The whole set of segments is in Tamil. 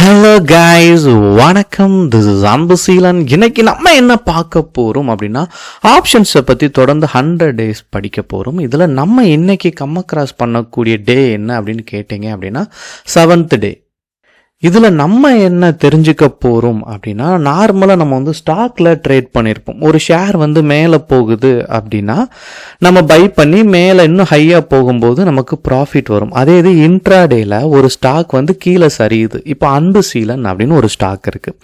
ஹலோ கைஸ், வணக்கம். This is Anbuseelan. இன்னைக்கு நம்ம என்ன பார்க்க போகிறோம் அப்படின்னா ஆப்ஷன்ஸை பற்றி தொடர்ந்து 100 days படிக்க போகிறோம். இதில் நம்ம இன்னைக்கு கிராஸ் பண்ணக்கூடிய டே என்ன அப்படின்னு கேட்டிங்க அப்படின்னா 7th day. இதில் நம்ம என்ன தெரிஞ்சுக்க போகிறோம் அப்படின்னா, நார்மலாக நம்ம ஸ்டாக்கில் ட்ரேட் பண்ணியிருப்போம். ஒரு ஷேர் மேலே போகுது அப்படின்னா நம்ம பை பண்ணி மேலே இன்னும் ஹையாக போகும்போது நமக்கு ப்ராஃபிட் வரும். அதே இது இன்ட்ராடேயில் ஒரு ஸ்டாக் கீழே சரியுது. இப்போ அன்புசீலன் அப்படின்னு ஒரு ஸ்டாக் இருக்குது.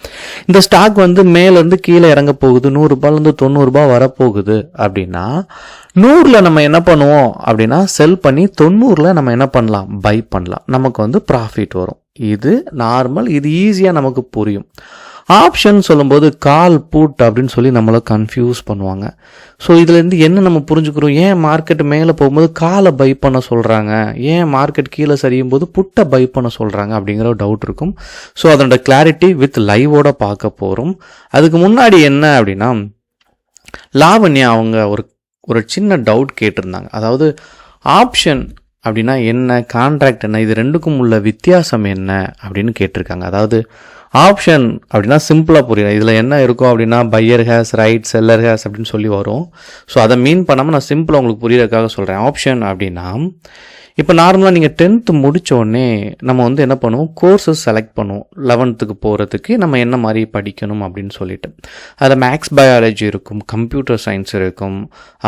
இந்த ஸ்டாக் மேலேருந்து கீழே இறங்க போகுது, 100 ரூபாயிலேருந்து 90 ரூபாய் வரப்போகுது அப்படின்னா 100ல் நம்ம என்ன பண்ணுவோம் அப்படின்னா செல் பண்ணி 90ல் நம்ம என்ன பண்ணலாம், பை பண்ணலாம். நமக்கு ப்ராஃபிட் வரும். இது நார்மல், இது ஈஸியாக நமக்கு புரியும். ஆப்ஷன் சொல்லும்போது கால் புட் அப்படின்னு சொல்லி நம்மளை கன்ஃபியூஸ் பண்ணுவாங்க. ஸோ இதுலேருந்து என்ன நம்ம புரிஞ்சுக்கிறோம், ஏன் மார்க்கெட் மேலே போகும்போது காலை பை பண்ண சொல்கிறாங்க, ஏன் மார்க்கெட் கீழே சரியும் போது புட்டை பை பண்ண சொல்கிறாங்க அப்படிங்கிற ஒரு டவுட் இருக்கும். ஸோ அதோட கிளாரிட்டி வித் லைவோட பார்க்க போகிறோம். அதுக்கு முன்னாடி என்ன அப்படின்னா, லாவண்யா அவங்க ஒரு சின்ன டவுட் கேட்டிருந்தாங்க. அதாவது ஆப்ஷன் அப்படின்னா என்ன, கான்ட்ராக்ட் என்ன, இது ரெண்டுக்கும் உள்ள வித்தியாசம் என்ன அப்படின்னு கேட்டிருக்காங்க. அதாவது ஆப்ஷன் அப்படின்னா சிம்பிளாக புரியல. இதில் என்ன இருக்கும் அப்படின்னா buyer has right, seller has அப்படின்னு சொல்லி வரும். ஸோ அதை மீன் பண்ணாமல் நான் சிம்பிளாக உங்களுக்கு புரியறதுக்காக சொல்கிறேன். ஆப்ஷன் அப்படின்னா இப்போ நார்மலாக நீங்கள் 10th முடித்தோடனே நம்ம என்ன பண்ணுவோம், கோர்ஸஸ் செலக்ட் பண்ணுவோம். 11th போகிறதுக்கு நம்ம என்ன மாதிரி படிக்கணும் அப்படின்னு சொல்லிட்டு அதில் மேக்ஸ் பயாலஜி இருக்கும், கம்ப்யூட்டர் சயின்ஸ் இருக்கும்,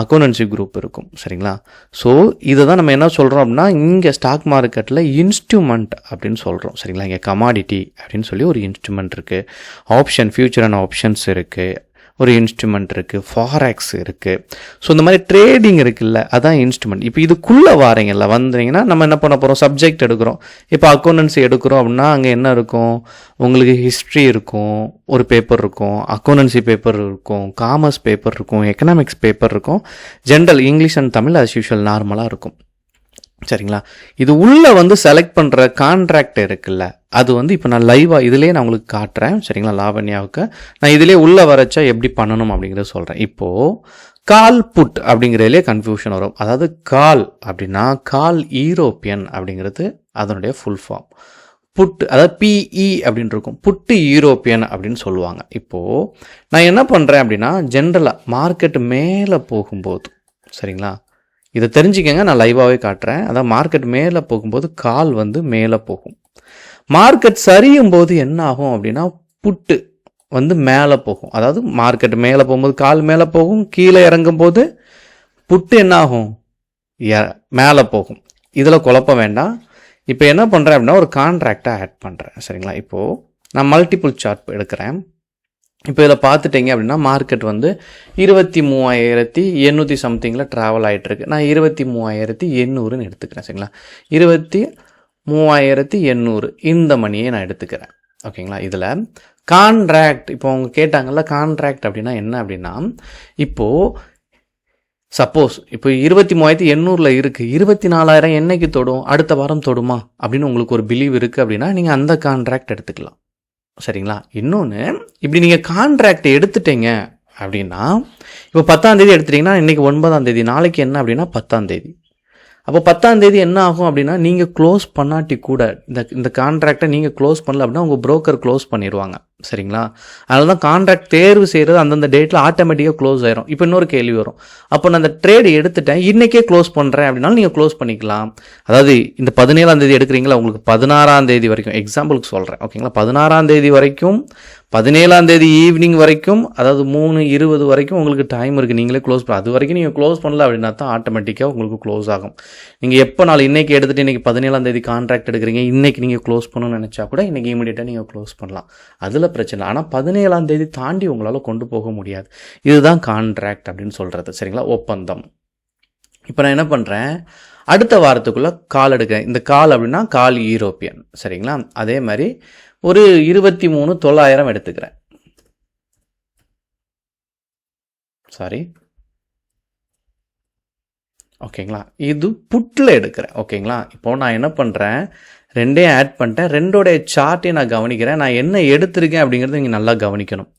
அக்கௌண்டன்சி குரூப் இருக்கும். சரிங்களா? ஸோ இதை தான் நம்ம என்ன சொல்கிறோம் அப்படின்னா, இங்கே ஸ்டாக் மார்க்கெட்டில் இன்ஸ்ட்ருமெண்ட் அப்படின்னு சொல்கிறோம். சரிங்களா? இங்கே கமாடிட்டி அப்படின்னு சொல்லி ஒரு இன்ஸ்ட்ருமெண்ட் இருக்குது, ஆப்ஷன் ஃபியூச்சர் அண்ட் ஆப்ஷன்ஸ் இருக்குது, ஒரு இன்ஸ்ட்ருமெண்ட் இருக்குது, ஃபாரெக்ஸ் இருக்குது. ஸோ இந்த மாதிரி ட்ரேடிங் இருக்குல்ல, அதான் இன்ஸ்ட்ருமெண்ட். இப்போ இதுக்குள்ளே வாரீங்கல்ல, வந்தீங்கன்னா நம்ம என்ன பண்ண போகிறோம், சப்ஜெக்ட் எடுக்கிறோம். இப்போ அக்கௌண்டன்சி எடுக்கிறோம் அப்படின்னா அங்கே என்ன இருக்கும், உங்களுக்கு ஹிஸ்ட்ரி இருக்கும், ஒரு பேப்பர் இருக்கும், அக்கௌண்டன்சி பேப்பர் இருக்கும், காமர்ஸ் பேப்பர் இருக்கும், எக்கனாமிக்ஸ் பேப்பர் இருக்கும், general English and Tamil as usual நார்மலாக இருக்கும். சரிங்களா? இது உள்ளே செலக்ட் பண்ணுற கான்ட்ராக்ட் இருக்குல்ல, அது இப்போ நான் லைவாக இதிலே நான் உங்களுக்கு காட்டுறேன். சரிங்களா? லாவண்யாவுக்கு நான் இதிலே உள்ளே வரச்சா எப்படி பண்ணணும் அப்படிங்கிறத சொல்கிறேன். இப்போது கால் புட் அப்படிங்கிறதுலே கன்ஃபியூஷன் வரும். அதாவது கால் அப்படின்னா கால் யூரோப்பியன் அப்படிங்கிறது அதனுடைய ஃபுல் ஃபார்ம். புட்டு அதாவது பிஇ அப்படின்னு இருக்கும், புட்டு யூரோப்பியன் அப்படின்னு சொல்லுவாங்க. இப்போது நான் என்ன பண்ணுறேன் அப்படின்னா, ஜென்ரலாக மார்க்கெட் மேலே போகும்போது, சரிங்களா, இதை தெரிஞ்சுக்கங்க, நான் லைவாகவே காட்டுறேன். அதான் மார்க்கெட் மேலே போகும்போது கால் மேலே போகும். மார்க்கெட் சரியும் போது என்ன ஆகும் அப்படின்னா புட்டு மேலே போகும். அதாவது மார்க்கெட் மேலே போகும்போது கால் மேலே போகும், கீழே இறங்கும் போது புட்டு என்ன ஆகும், மேலே போகும். இதில் குழப்பம் வேண்டாம். இப்போ என்ன பண்ணுறேன் அப்படின்னா ஒரு கான்ட்ராக்டை ஆட் பண்ணுறேன். சரிங்களா? இப்போது நான் மல்டிபிள் சார்ட் எடுக்கிறேன். இப்போ இதில் பார்த்துட்டிங்க அப்படின்னா மார்க்கெட் 23,800 சம்திங்கில் ட்ராவல் ஆகிட்டுருக்கு. நான் 23,800ன்னு எடுத்துக்கிறேன். சரிங்களா? 23,800 இந்த மணியை நான் எடுத்துக்கிறேன். ஓகேங்களா? இதில் கான்ட்ராக்ட் இப்போ அவங்க கேட்டாங்கல்ல, கான்ட்ராக்ட் அப்படின்னா என்ன அப்படின்னா, இப்போது சப்போஸ் இப்போ 23,800 இருக்குது, 24,000 என்னைக்கு தொடும், அடுத்த வாரம் தொடுமா அப்படின்னு உங்களுக்கு ஒரு பிலீவ் இருக்குது அப்படின்னா நீங்கள் அந்த கான்ட்ராக்ட் எடுத்துக்கலாம். சரிங்களா? இன்னொன்று, இப்படி நீங்கள் கான்ட்ராக்ட் எடுத்துட்டீங்க அப்படின்னா, இப்போ 10ஆம் தேதி எடுத்துட்டிங்கன்னா இன்றைக்கி 9ஆம் தேதி, நாளைக்கு என்ன அப்படின்னா 10ஆம் தேதி. அப்போ 10ஆம் தேதி என்ன ஆகும் அப்படின்னா, நீங்கள் க்ளோஸ் பண்ணாட்டி கூட இந்த கான்ட்ராக்டை நீங்கள் க்ளோஸ் பண்ணல அப்படின்னா உங்கள் புரோக்கர் க்ளோஸ் பண்ணிடுவாங்க. சரிங்களா? அதனால தான் கான்ட்ராக்ட் தேர்வு செய்கிறது அந்தந்த டேட்டில் ஆட்டோமேட்டிக்காக க்ளோஸ் ஆயிரும். இப்போ இன்னொரு கேள்வி வரும், அப்போ நான் அந்த ட்ரேடு எடுத்துட்டேன், இன்றைக்கே க்ளோஸ் பண்ணுறேன் அப்படின்னாலும் நீங்கள் க்ளோஸ் பண்ணிக்கலாம். அதாவது இந்த 17ஆம் தேதி எடுக்கிறீங்களா, உங்களுக்கு 16ஆம் தேதி வரைக்கும், எக்ஸாம்பிளுக்கு சொல்கிறேன். ஓகேங்களா? 16ஆம் தேதி வரைக்கும், 17ஆம் தேதி ஈவினிங் வரைக்கும், அதாவது 3:20 வரைக்கும் உங்களுக்கு டைம் இருக்குது. நீங்களே க்ளோஸ் பண்ண, அது வரைக்கும் நீங்கள் க்ளோஸ் பண்ணல அப்படின்னா தான் ஆட்டோமேட்டிக்காக உங்களுக்கு க்ளோஸ் ஆகும். நீங்கள் எப்போ நாள் இன்றைக்கி எடுத்துகிட்டு இன்றைக்கி 17ஆம் தேதி கான்ட்ராக்ட் எடுக்கிறீங்க, இன்றைக்கி நீங்கள் க்ளோஸ் பண்ணணும்னு நினச்சா கூட இன்றைக்கி இமீடியட்டாக நீங்கள் க்ளோஸ் பண்ணலாம். அதில் பிரச்சனை. ஆனால் 17ஆம் தேதி தாண்டி உங்களால் கொண்டு போக முடியாது. இதுதான் கான்ட்ராக்ட் அப்படின்னு சொல்கிறது. சரிங்களா? ஒப்பந்தம். இப்போ நான் என்ன பண்ணுறேன், அடுத்த வாரத்துக்குள்ளே கால் எடுக்கிறேன். இந்த கால் அப்படின்னா கால் யூரோப்பியன். சரிங்களா? அதே மாதிரி ஒரு 23,900 எடுத்துக்கிறேன். சாரி, ஓகேங்களா? இது புட்டில் எடுக்கிறேன். ஓகேங்களா? இப்போ நான் என்ன பண்ணுறேன், ரெண்டையும் ஆட் பண்ணிட்டேன். ரெண்டோடைய சார்ட்டையும் நான் கவனிக்கிறேன். நான் என்ன எடுத்திருக்கேன் அப்படிங்கிறது நீங்கள் நல்லா கவனிக்கணும்.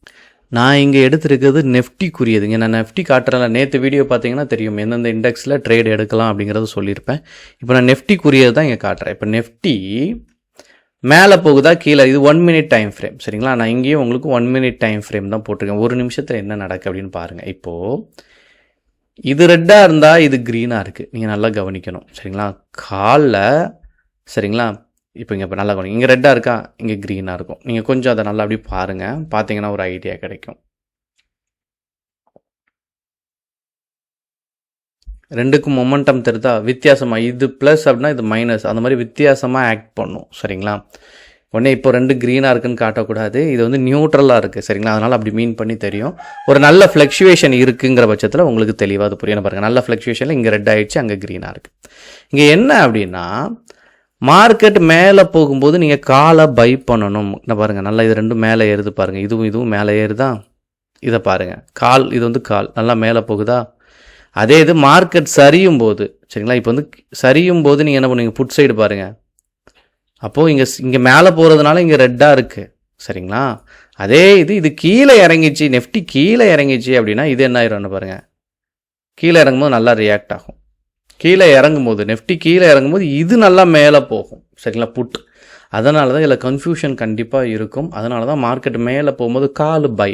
நான் இங்கே எடுத்துருக்கிறது நெஃப்டிக்குரியதுங்க. நான் நெஃப்டி காட்டுறேன். நேற்று வீடியோ பார்த்தீங்கன்னா தெரியும் எந்தெந்த இண்டெக்ஸில் ட்ரேட் எடுக்கலாம் அப்படிங்கிறத சொல்லியிருப்பேன். இப்போ நான் நெஃப்டிக்குரியது தான் இங்கே காட்டுறேன். இப்போ நெஃப்டி மேலே போகுதா கீழே, இது 1 minute டைம் ஃப்ரேம் சரிங்களா. நான் இங்கேயும் உங்களுக்கு 1 minute டைம் ஃப்ரேம் தான் போட்டிருக்கேன். ஒரு நிமிஷத்தில் என்ன நடக்கு அப்படின்னு பாருங்கள். இப்போது இது ரெட்டாக இருந்தால் இது க்ரீனாக இருக்குது, நீங்கள் நல்லா கவனிக்கணும் சரிங்களா. காலில் சரிங்களா. இப்போ இப்போ நல்லா கவனிங்க, இங்கே ரெட்டாக இருக்கா, இங்கே க்ரீனாக இருக்கும். நீங்கள் கொஞ்சம் அதை நல்லா அப்படி பாருங்கள், பார்த்தீங்கன்னா ஒரு ஐடியா கிடைக்கும். ரெண்டுக்கும் மொமெண்டம் தெரிதா வித்தியாசமாக, இது ப்ளஸ் அப்படின்னா இது மைனஸ், அந்த மாதிரி வித்தியாசமாக ஆக்ட் பண்ணும் சரிங்களா. உடனே இப்போ 2 க்ரீனாக இருக்குன்னு காட்டக்கூடாது, இது வந்து நியூட்ரலாக இருக்குது சரிங்களா. அதனால் அப்படி மீன் பண்ணி தெரியும். ஒரு நல்ல ஃப்ளக்சுவேஷன் இருக்குங்கிற பட்சத்தில் உங்களுக்கு தெளிவாக அது புரியணும் பாருங்கள். நல்ல ஃப்ளக்சுவேஷனில் இங்கே ரெட் ஆகிடுச்சு, அங்கே க்ரீனாக இருக்குது. இங்கே என்ன அப்படின்னா மார்க்கெட் மேலே போகும்போது நீங்கள் காலை பை பண்ணணும். என்ன பாருங்கள், நல்லா இது ரெண்டும் மேலே ஏறுது பாருங்கள், இதுவும் மேலே ஏறுதா, இதை பாருங்கள் கால், இது வந்து கால் நல்லா மேலே போகுதா. அதே இது மார்க்கெட் சரியும் போது சரிங்களா. இப்போ வந்து சரியும் போது நீங்கள் என்ன பண்ணுவீங்க, புட் சைடு பாருங்கள். அப்போது இங்கே மேலே போகிறதுனால இங்கே ரெட்டாக இருக்குது சரிங்களா. அதே இது கீழே இறங்கிச்சு, நெஃப்டி கீழே இறங்கிச்சு அப்படின்னா இது என்ன ஆயிரும்னு பாருங்கள், கீழே இறங்கும்போது நல்லா ரியாக்ட் ஆகும். கீழே இறங்கும்போது நெஃப்டி கீழே இறங்கும்போது இது நல்லா மேலே போகும் சரிங்களா, புட். அதனால தான் இதில் கன்ஃபியூஷன் கண்டிப்பாக இருக்கும். அதனால தான் மார்க்கெட் மேலே போகும்போது கால் பை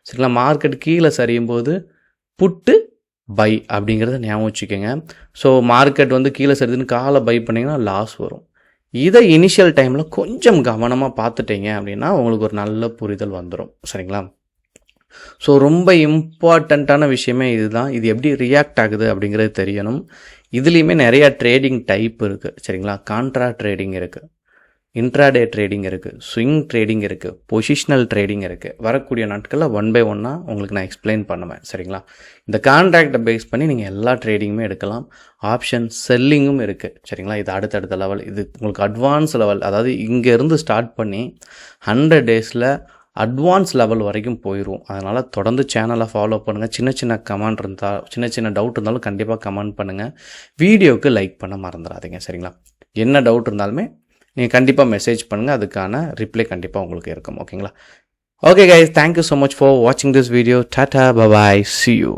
சரிங்களா, மார்க்கெட் கீழே சரியும் போது புட்டு பை அப்படிங்கிறத ஞாபகம் வச்சுக்கோங்க. ஸோ மார்க்கெட் வந்து கீழே சரிதுன்னு காலை பை பண்ணிங்கன்னா லாஸ் வரும். இதை இனிஷியல் டைமில் கொஞ்சம் கவனமாக பார்த்துட்டீங்க அப்படின்னா உங்களுக்கு ஒரு நல்ல புரிதல் வந்துடும் சரிங்களா. ஸோ ரொம்ப இம்பார்ட்டண்ட்டான விஷயமே இதுதான். இது எப்படி ரியாக்ட் ஆகுது அப்படிங்கிறது தெரியணும். இதுலேயுமே நிறையா ட்ரேடிங் டைப் இருக்குது சரிங்களா. கான்ட்ரா ட்ரேடிங் இருக்குது, இன்ட்ராடே ட்ரேடிங் இருக்குது, ஸ்விங் ட்ரேடிங் இருக்குது, பொசிஷனல் ட்ரேடிங் இருக்குது. வரக்கூடிய நாட்களில் 1 by 1 உங்களுக்கு நான் எக்ஸ்பிளைன் பண்ணுவேன் சரிங்களா. இந்த கான்ட்ராக்டை பேஸ் பண்ணி நீங்கள் எல்லா ட்ரேடிங்குமே எடுக்கலாம். ஆப்ஷன் செல்லிங்கும் இருக்குது சரிங்களா. இது அடுத்தடுத்த லெவல், இது உங்களுக்கு அட்வான்ஸ் லெவல், அதாவது இங்கேருந்து ஸ்டார்ட் பண்ணி 100 days அட்வான்ஸ் லெவல் வரைக்கும் போயிடும். அதனால் தொடர்ந்து சேனலை ஃபாலோ பண்ணுங்கள். சின்ன கமெண்ட் இருந்தால், சின்ன டவுட் இருந்தாலும் கண்டிப்பாக கமெண்ட் பண்ணுங்கள். வீடியோவுக்கு லைக் பண்ண மறந்துடாதீங்க சரிங்களா. என்ன டவுட் இருந்தாலுமே நீங்கள் கண்டிப்பாக மெசேஜ் பண்ணுங்கள், அதுக்கான ரிப்ளை கண்டிப்பாக உங்களுக்கு இருக்கும் ஓகேங்களா. Okay guys, thank you so much for வாட்சிங் this video. Tata, bye bye, see you.